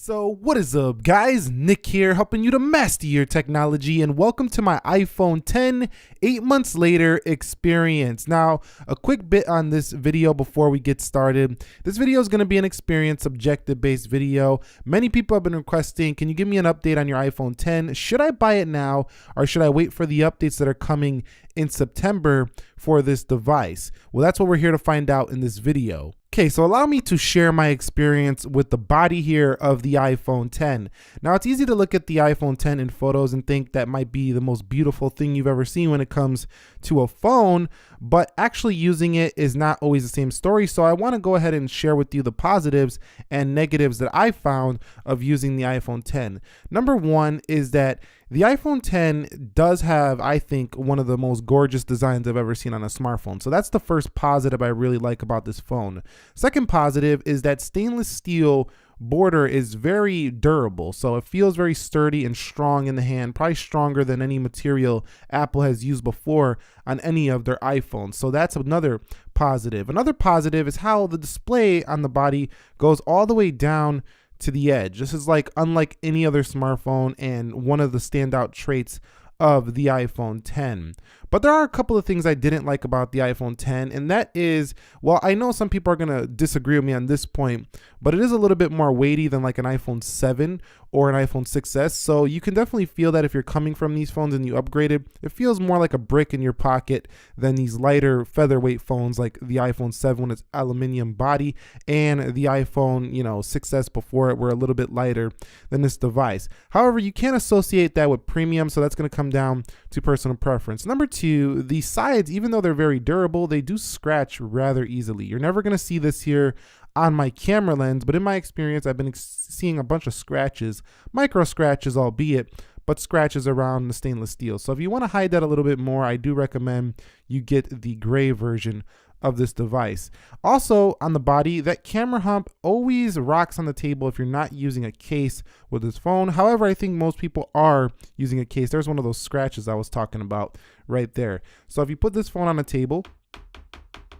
So what is up guys, Nick here helping you to master your technology, and welcome to my iPhone 10 8 months later experience. Now a quick bit on this video before we get started. This video is going to be an experience objective based video. Many people have been requesting, can you give me an update on your iPhone 10? Should I buy it now or should I wait for the updates that are coming in September for this device? Well, that's what we're here to find out in this video. Okay, so allow me to share my experience with the body here of the iPhone 10. Now, it's easy to look at the iPhone 10 in photos and think that might be the most beautiful thing you've ever seen when it comes to a phone, but actually using it is not always the same story. So I want to go ahead and share with you the positives and negatives that I found of using the iPhone 10. Number one is that the iPhone 10 does have, I think, one of the most gorgeous designs I've ever seen on a smartphone. So that's the first positive I really like about this phone. Second positive is that stainless steel border is very durable. So it feels very sturdy and strong in the hand, probably stronger than any material Apple has used before on any of their iPhones. So that's another positive. Another positive is how the display on the body goes all the way down to the edge. This is like unlike any other smartphone and one of the standout traits of the iPhone 10. But there are a couple of things I didn't like about the iPhone 10, and that is, well, I know some people are going to disagree with me on this point, but it is a little bit more weighty than like an iPhone 7 or an iPhone 6s. So you can definitely feel that if you're coming from these phones and you upgraded, it feels more like a brick in your pocket than these lighter featherweight phones like the iPhone 7 with its aluminum body and the iPhone, 6s before it were a little bit lighter than this device. However, you can't associate that with premium, so that's going to come down to personal preference. Number two, the sides, even though they're very durable, they do scratch rather easily. You're never going to see this here on my camera lens, but in my experience, I've been seeing a bunch of scratches, micro scratches albeit, but scratches around the stainless steel. So if you want to hide that a little bit more, I do recommend you get the gray version of this device. Also on the body, that camera hump always rocks on the table if you're not using a case with this phone. However, I think most people are using a case. There's one of those scratches I was talking about right there. So if you put this phone on a table,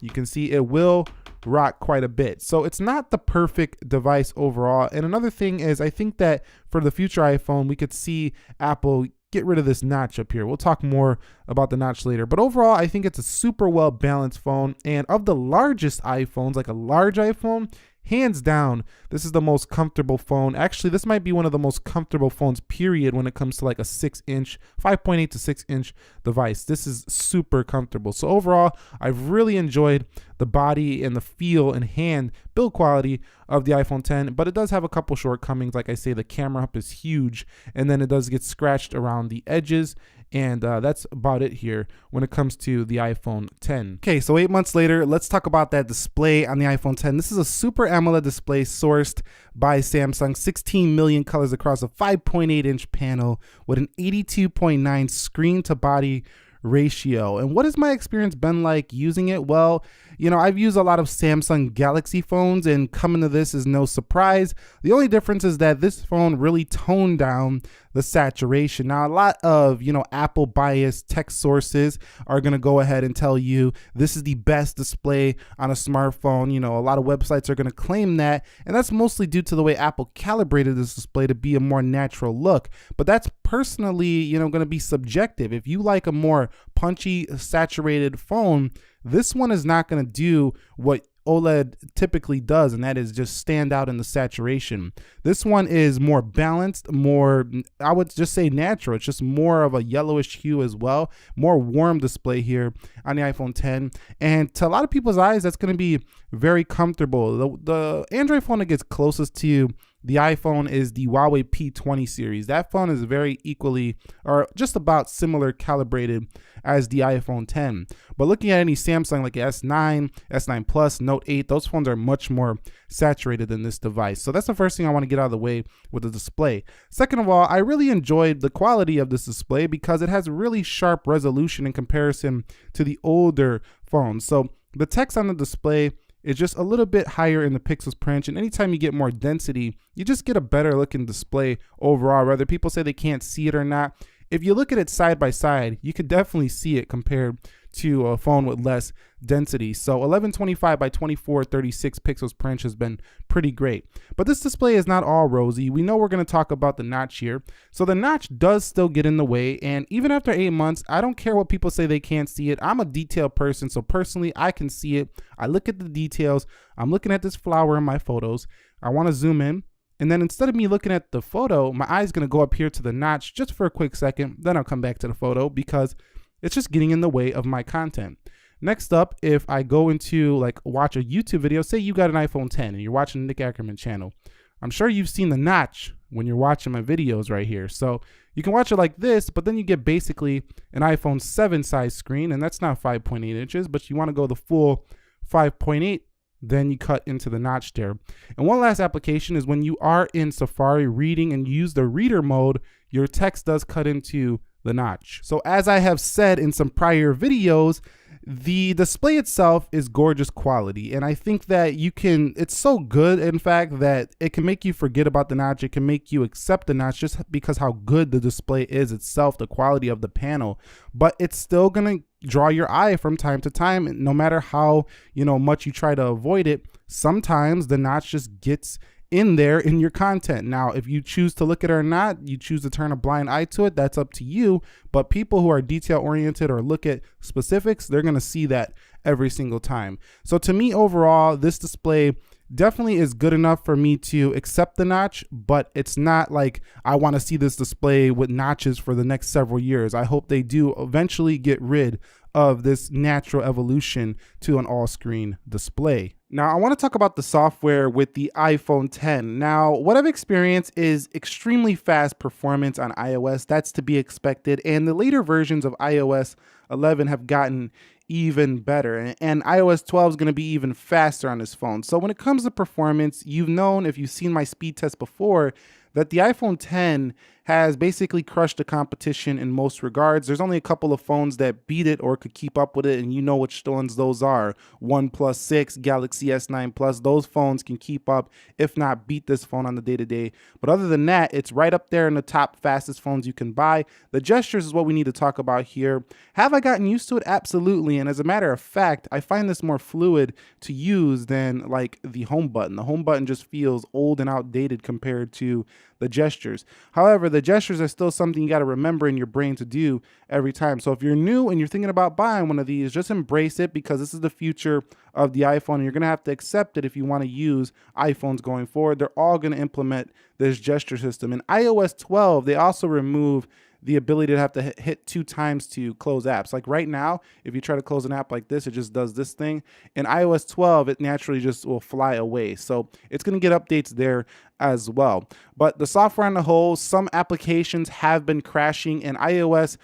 you can see it will rock quite a bit. So it's not the perfect device overall. And another thing is, I think that for the future iPhone, we could see Apple get rid of this notch up here. We'll talk more about the notch later, but overall I think it's a super well balanced phone, and of the largest iPhones, like a large iPhone, hands down, this is the most comfortable phone. Actually, this might be one of the most comfortable phones, period, when it comes to like a 6-inch, 5.8 to 6-inch device. This is super comfortable. So overall, I've really enjoyed the body and the feel and hand build quality of the iPhone 10, but it does have a couple shortcomings. Like I say, the camera up is huge, and then it does get scratched around the edges. And that's about it here when it comes to the iPhone 10. Okay, so 8 months later, let's talk about that display on the iPhone 10. This is a Super AMOLED display sourced by Samsung, 16 million colors across a 5.8-inch panel with an 82.9 screen to body ratio. And what has my experience been like using it? Well, I've used a lot of Samsung Galaxy phones, and coming to this is no surprise. The only difference is that this phone really toned down the saturation. Now, a lot of, Apple biased tech sources are going to go ahead and tell you this is the best display on a smartphone. A lot of websites are going to claim that, and that's mostly due to the way Apple calibrated this display to be a more natural look. But that's personally, going to be subjective. If you like a more punchy, saturated phone, this one is not going to do what OLED typically does, and that is just stand out in the saturation. This one is more balanced, more, I would just say natural. It's just more of a yellowish hue as well, more warm display here on the iPhone 10. And to a lot of people's eyes, that's going to be very comfortable. The Android phone that gets closest to the iPhone is the Huawei P20 series. That phone is very equally or just about similar calibrated as the iPhone 10. But looking at any Samsung like S9, S9 Plus, Note 8, those phones are much more saturated than this device. So that's the first thing I want to get out of the way with the display. Second of all, I really enjoyed the quality of this display because it has really sharp resolution in comparison to the older phones. So the text on the display is just a little bit higher in the pixels per inch, and anytime you get more density, you just get a better looking display overall. Whether people say they can't see it or not, if you look at it side by side, you could definitely see it compared to a phone with less density. So 1125 by 2436 pixels per inch has been pretty great. But this display is not all rosy. We know we're going to talk about the notch here. So the notch does still get in the way, and even after 8 months, I don't care what people say they can't see it. I'm a detailed person, so personally I can see it. I look at the details. I'm looking at this flower in my photos. I want to zoom in. And then instead of me looking at the photo, my eye's going to go up here to the notch just for a quick second. Then I'll come back to the photo because it's just getting in the way of my content. Next up, if I go into like watch a YouTube video, say you got an iPhone 10 and you're watching the Nick Ackerman channel. I'm sure you've seen the notch when you're watching my videos right here. So you can watch it like this, but then you get basically an iPhone 7 size screen, and that's not 5.8 inches, but you want to go the full 5.8, then you cut into the notch there. And one last application is when you are in Safari reading and use the reader mode, your text does cut into the notch. So as I have said in some prior videos, the display itself is gorgeous quality, and I think that it's so good, in fact, that it can make you forget about the notch. It can make you accept the notch just because how good the display is itself, the quality of the panel. But it's still gonna draw your eye from time to time, no matter how much you try to avoid it. Sometimes the notch just gets in there in your content. Now, if you choose to look at it or not, you choose to turn a blind eye to it, that's up to you. But people who are detail oriented or look at specifics, they're going to see that every single time. So to me, overall, this display definitely is good enough for me to accept the notch, but it's not like I want to see this display with notches for the next several years. I hope they do eventually get rid of this natural evolution to an all-screen display. Now, I want to talk about the software with the iPhone 10. Now, what I've experienced is extremely fast performance on iOS. That's to be expected, and the later versions of iOS 11 have gotten even better, and iOS 12 is going to be even faster on this phone. So when it comes to performance, you've known, if you've seen my speed test before, that the iPhone 10 has basically crushed the competition in most regards. There's only a couple of phones that beat it or could keep up with it, and you know which ones those are. OnePlus 6, Galaxy S9 Plus, those phones can keep up, if not beat this phone on the day-to-day. But other than that, it's right up there in the top fastest phones you can buy. The gestures is what we need to talk about here. Have I gotten used to it? Absolutely. And as a matter of fact, I find this more fluid to use than like the home button. The home button just feels old and outdated compared to the gestures. However, the gestures are still something you got to remember in your brain to do every time. So if you're new and you're thinking about buying one of these, just embrace it, because this is the future of the iPhone, and you're going to have to accept it if you want to use iPhones going forward. They're all going to implement this gesture system. In iOS 12, they also remove the ability to have to hit 2 times to close apps. Like right now, if you try to close an app like this, it just does this thing. In iOS 12, it naturally just will fly away. So it's going to get updates there as well. But the software on the whole, some applications have been crashing, and iOS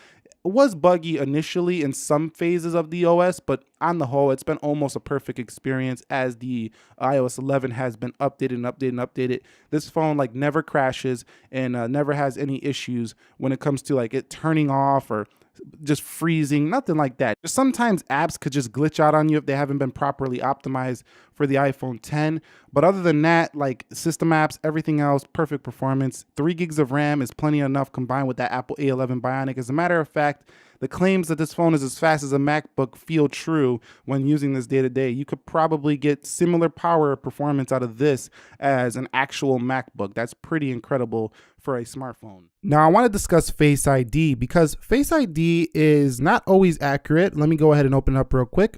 was buggy initially in some phases of the OS, but on the whole, it's been almost a perfect experience as the iOS 11 has been updated and updated and updated. This phone like never crashes and never has any issues when it comes to like it turning off or just freezing, nothing like that. Just sometimes apps could just glitch out on you if they haven't been properly optimized for the iPhone 10. But other than that, like system apps, everything else, perfect performance. 3 gigs of RAM is plenty enough combined with that Apple A11 Bionic. As a matter of fact, the claims that this phone is as fast as a MacBook feel true when using this day to day. You could probably get similar power performance out of this as an actual MacBook. That's pretty incredible for a smartphone. Now I want to discuss Face ID, because Face ID is not always accurate. Let me go ahead and open it up real quick.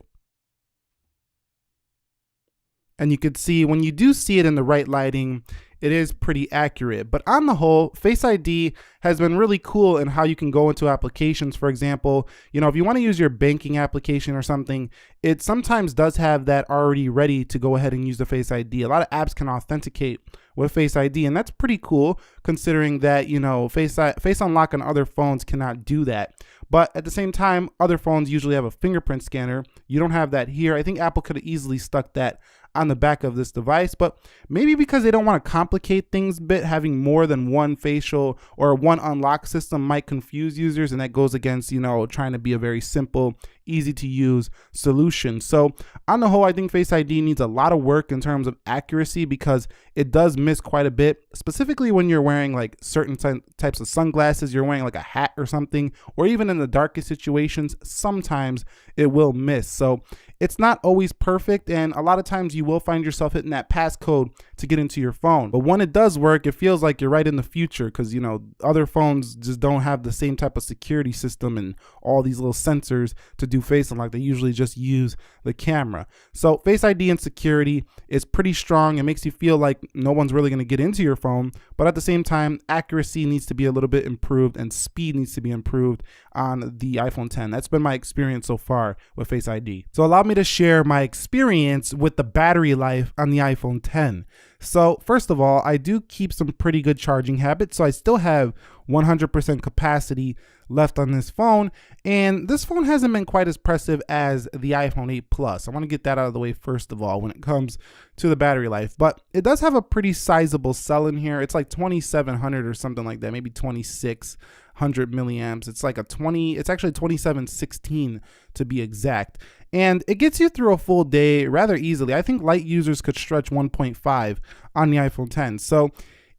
And you can see when you do see it in the right lighting, it is pretty accurate. But on the whole, Face ID has been really cool in how you can go into applications. For example, if you want to use your banking application or something, it sometimes does have that already ready to go ahead and use the Face ID. A lot of apps can authenticate with Face ID, and that's pretty cool considering that, Face Unlock on other phones cannot do that. But at the same time, other phones usually have a fingerprint scanner. You don't have that here. I think Apple could have easily stuck that on the back of this device, but maybe because they don't want to complicate things a bit, having more than one facial or one unlock system might confuse users, and that goes against, trying to be a very simple, easy to use solution. So on the whole, I think Face ID needs a lot of work in terms of accuracy because it does miss quite a bit, specifically when you're wearing like certain types of sunglasses, you're wearing like a hat or something, or even in the darkest situations, sometimes it will miss. So it's not always perfect, and a lot of times you will find yourself hitting that passcode to get into your phone. But when it does work, it feels like you're right in the future because, you know, other phones just don't have the same type of security system and all these little sensors to do face unlock. They usually just use the camera. So Face ID and security is pretty strong. It makes you feel like no one's really going to get into your phone, but at the same time, accuracy needs to be a little bit improved and speed needs to be improved on the iPhone 10. That's been my experience so far with Face ID. So allow me to share my experience with the battery life on the iPhone 10. So first of all, I do keep some pretty good charging habits. So I still have 100% capacity left on this phone, and this phone hasn't been quite as impressive as the iPhone 8 Plus. I want to get that out of the way first of all when it comes to the battery life, but it does have a pretty sizable cell in here. It's like 2700 or something like that, maybe 2600 milliamps. It's like it's actually 2716 to be exact. And it gets you through a full day rather easily. I think light users could stretch 1.5 on the iPhone 10. So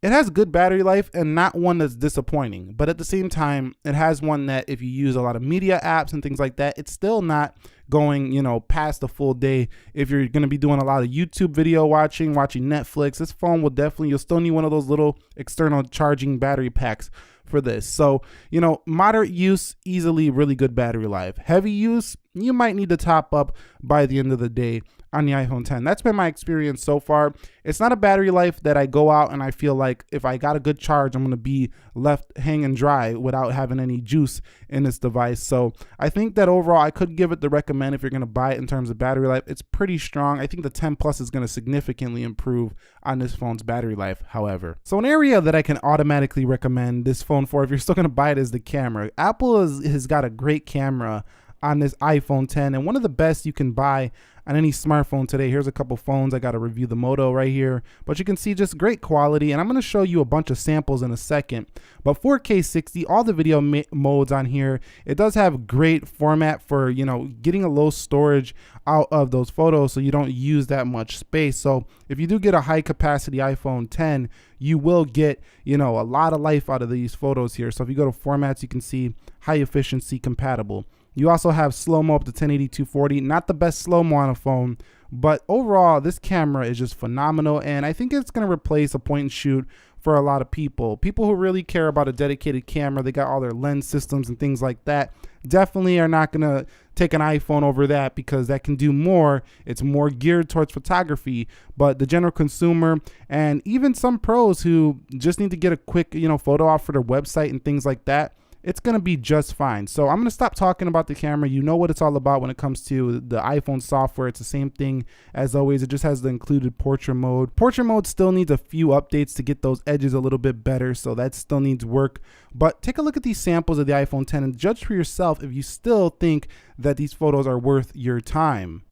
it has good battery life and not one that's disappointing, but at the same time, it has one that if you use a lot of media apps and things like that, it's still not going, you know, past the full day. If you're going to be doing a lot of YouTube video watching Netflix, this phone will definitely, you'll still need one of those little external charging battery packs for this. So, you know, moderate use, easily really good battery life. Heavy use, you might need to top up by the end of the day on the iPhone 10. That's been my experience so far. It's not a battery life that I go out and I feel like if I got a good charge, I'm going to be left hanging dry without having any juice in this device. So I think that overall I could give it the recommend if you're going to buy it in terms of battery life. It's pretty strong. I think the 10 Plus is going to significantly improve on this phone's battery life, however. So an area that I can automatically recommend this phone for if you're still going to buy it is the camera. Apple has got a great camera on this iPhone 10 and one of the best you can buy on any smartphone today. Here's a couple phones. I got to review the Moto right here, but you can see just great quality, and I'm going to show you a bunch of samples in a second. But 4K 60, all the video modes on here. It does have great format for, you know, getting a low storage out of those photos so you don't use that much space. So if you do get a high capacity iPhone 10, you will get, you know, a lot of life out of these photos here. So if you go to formats, you can see high efficiency compatible. You also have slow-mo up to 1080 240. Not the best slow-mo on a phone, but overall, this camera is just phenomenal, and I think it's going to replace a point and shoot for a lot of people. People who really care about a dedicated camera, they got all their lens systems and things like that, definitely are not going to take an iPhone over that because that can do more. It's more geared towards photography, but the general consumer and even some pros who just need to get a quick, you know, photo off for their website and things like that, it's going to be just fine. So I'm going to stop talking about the camera. You know what it's all about when it comes to the iPhone software. It's the same thing as always. It just has the included portrait mode. Portrait mode still needs a few updates to get those edges a little bit better, so that still needs work. But take a look at these samples of the iPhone 10 and judge for yourself if you still think that these photos are worth your time.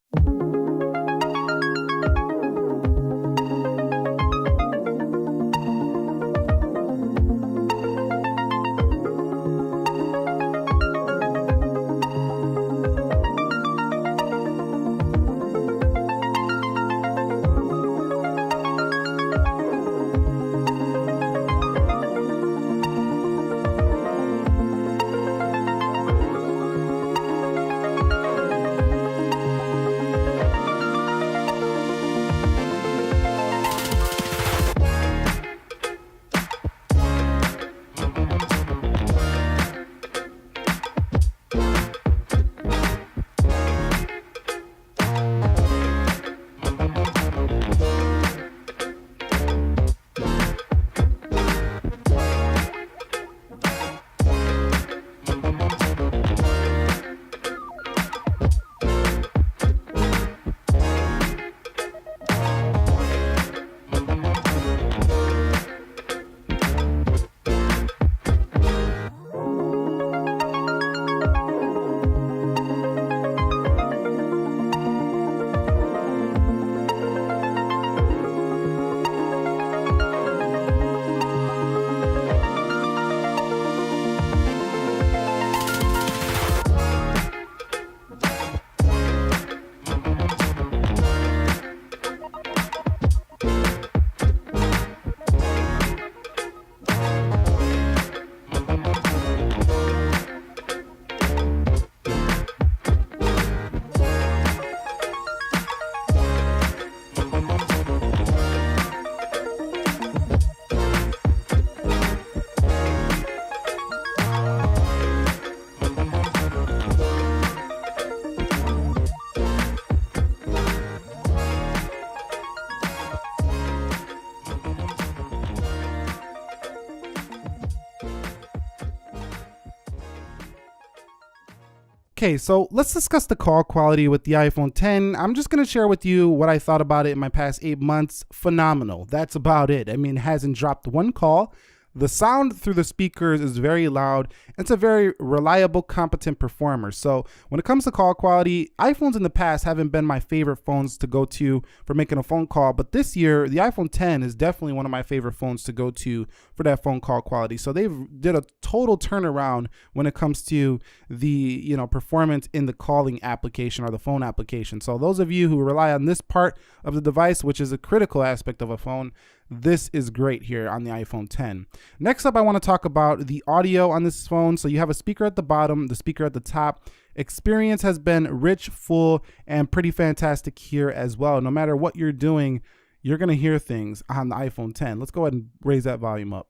Okay, so let's discuss the call quality with the iPhone 10. I'm just gonna share with you what I thought about it in my past 8 months. Phenomenal. That's about it. I mean, it hasn't dropped one call. The sound through the speakers is very loud. It's a very reliable, competent performer. So when it comes to call quality, iPhones in the past haven't been my favorite phones to go to for making a phone call. But this year, the iPhone 10 is definitely one of my favorite phones to go to for that phone call quality. So they've did a total turnaround when it comes to the performance in the calling application or the phone application. So those of you who rely on this part of the device, which is a critical aspect of a phone, this is great here on the iPhone 10. Next up, I want to talk about the audio on this phone. So you have a speaker at the bottom, the speaker at the top. Experience has been rich, full, and pretty fantastic here as well. No matter what you're doing, you're going to hear things on the iPhone 10. Let's go ahead and raise that volume up.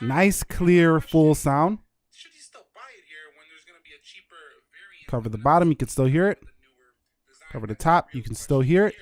Nice, clear, full sound. Cover the bottom, you can still hear it. Cover the top, you can still hear it.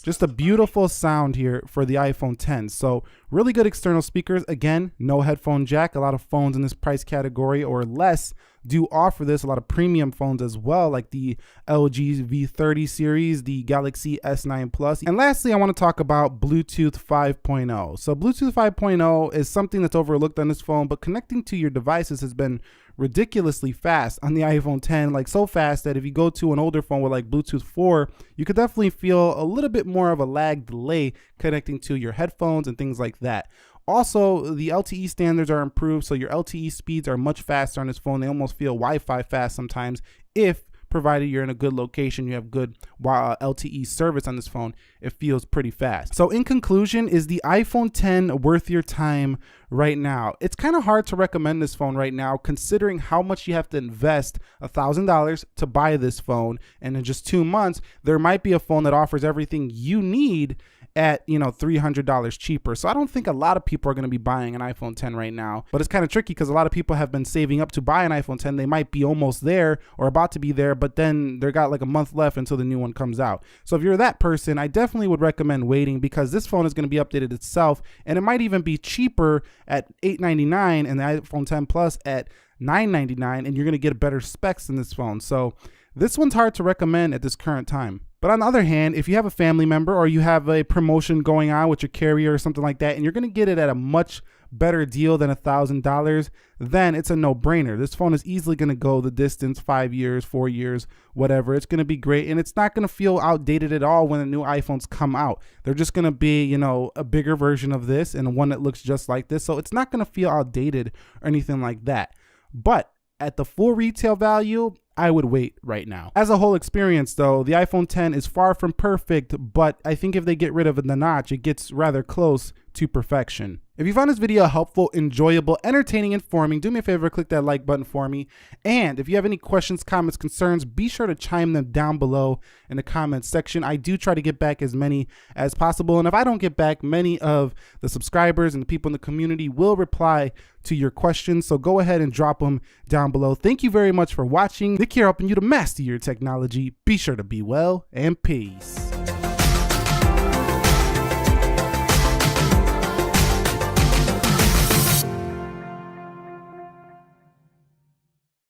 Just a beautiful sound here for the iPhone 10. So really good external speakers. Again, no headphone jack. A lot of phones in this price category or less do offer this. A lot of premium phones as well, like the LG V30 series, the Galaxy S9 Plus. And lastly, I want to talk about Bluetooth 5.0. So Bluetooth 5.0 is something that's overlooked on this phone, but connecting to your devices has been ridiculously fast on the iPhone 10, like so fast that if you go to an older phone with like Bluetooth 4, you could definitely feel a little bit more of a lag delay connecting to your headphones and things like that. Also, the LTE standards are improved, so your LTE speeds are much faster on this phone. They almost feel Wi-Fi fast sometimes if provided you're in a good location, you have good LTE service on this phone, it feels pretty fast. So in conclusion, is the iPhone 10 worth your time right now? It's kind of hard to recommend this phone right now, considering how much you have to invest $1,000 to buy this phone. And in just 2 months, there might be a phone that offers everything you need at $300 cheaper. So I don't think a lot of people are going to be buying an iPhone 10 right now, but it's kind of tricky because a lot of people have been saving up to buy an iPhone 10. They might be almost there or about to be there, but then they got like a month left until the new one comes out. So if you're that person, I definitely would recommend waiting, because this phone is going to be updated itself, and it might even be cheaper at $899 and the iPhone 10 Plus at $999, and you're going to get better specs in this phone. So this one's hard to recommend at this current time. But on the other hand, if you have a family member or you have a promotion going on with your carrier or something like that, and you're going to get it at a much better deal than $1,000, then it's a no-brainer. This phone is easily going to go the distance, 5 years, 4 years, whatever. It's going to be great, and it's not going to feel outdated at all when the new iPhones come out. They're just going to be, a bigger version of this and one that looks just like this. So it's not going to feel outdated or anything like that. But at the full retail value, I would wait right now. As a whole experience though, the iPhone 10 is far from perfect, but I think if they get rid of the notch, it gets rather close to perfection. If you found this video helpful, enjoyable, entertaining, informing, do me a favor, click that like button for me. And if you have any questions, comments, concerns, be sure to chime them down below in the comments section. I do try to get back as many as possible. And if I don't get back, many of the subscribers and the people in the community will reply to your questions. So go ahead and drop them down below. Thank you very much for watching. Nick here, helping you to master your technology. Be sure to be well, and peace.